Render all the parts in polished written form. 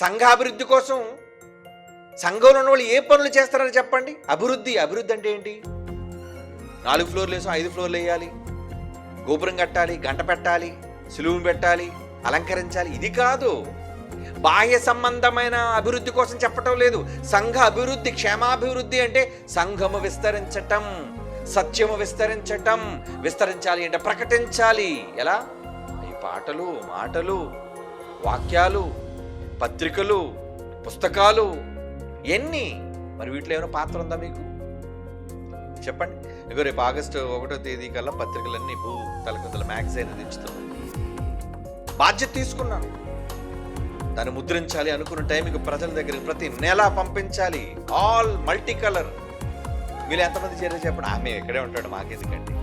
సంఘాభివృద్ధి కోసం సంఘంలో ఉన్న వాళ్ళు ఏ పనులు చేస్తారని చెప్పండి. అభివృద్ధి అంటే ఏంటి? 4 ఫ్లోర్లు వేసాం, 5 ఫ్లోర్లు వేయాలి, గోపురం కట్టాలి, గంట పెట్టాలి, సులువును పెట్టాలి, అలంకరించాలి. ఇది కాదు. బాహ్య సంబంధమైన అభివృద్ధి కోసం చెప్పటం లేదు. సంఘ అభివృద్ధి, క్షేమాభివృద్ధి అంటే సంఘము విస్తరించటం, సత్యము విస్తరించటం. విస్తరించాలి అంటే ప్రకటించాలి. ఎలా? ఈ పాటలు, మాటలు, వాక్యాలు, పత్రికలు, పుస్తకాలు ఎన్ని. మరి వీటిలో ఏమైనా పాత్ర ఉందా మీకు? చెప్పండి. ఇగో రేపు ఆగస్టు 1వ తేదీ కల్లా పత్రికలన్నీ తలకొందల మ్యాగజైన్ దించుతున్నాయి. బాధ్యత తీసుకున్నాను. దాన్ని ముద్రించాలి అనుకున్న టైంకి ప్రజల దగ్గరికి ప్రతి నెల పంపించాలి. All multi colour. మీరు ఎంతమంది చేరే చెప్పండి. మేము ఇక్కడే ఉంటాడు, మాకెందుకండి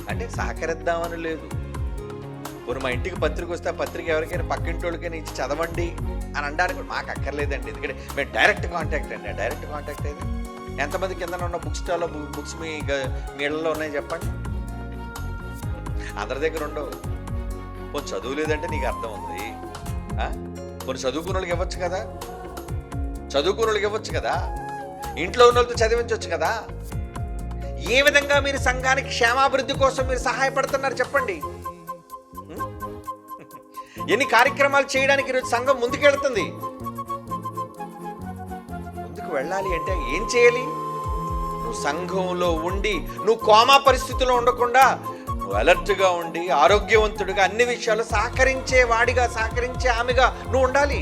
అంటే సహకరిద్దామని లేదు. కొన్ని మా ఇంటికి పత్రిక వస్తే ఆ పత్రిక ఎవరికైనా పక్కింటి వాళ్ళకైనా ఇచ్చి చదవండి అని అనడానికి మాకు అక్కర్లేదండి. ఎందుకంటే మేము డైరెక్ట్ కాంటాక్ట్ అండి. డైరెక్ట్ కాంటాక్ట్ అయితే ఎంతమంది కింద ఉన్న బుక్ స్టాల్లో బుక్స్ మీ ఇళ్లలో ఉన్నాయి చెప్పండి. అందరి దగ్గర ఉండవు. కొన్ని చదువు లేదంటే నీకు అర్థం ఉంది. కొన్ని చదువుకున్న వాళ్ళకి ఇవ్వచ్చు కదా. ఇంట్లో ఉన్న వాళ్ళతో చదివించవచ్చు కదా. ఏ విధంగా మీరు సంఘానికి క్షేమాభివృద్ధి కోసం మీరు సహాయపడుతున్నారు చెప్పండి. ఎన్ని కార్యక్రమాలు చేయడానికి ఈరోజు సంఘం ముందుకెళ్తుంది. ముందుకు వెళ్ళాలి అంటే ఏం చేయాలి? నువ్వు సంఘంలో ఉండి, నువ్వు కోమా పరిస్థితిలో ఉండకుండా నువ్వు అలర్ట్గా ఉండి, ఆరోగ్యవంతుడిగా, అన్ని విషయాలు సహకరించే వాడిగా, సహకరించే ఆమెగా నువ్వు ఉండాలి.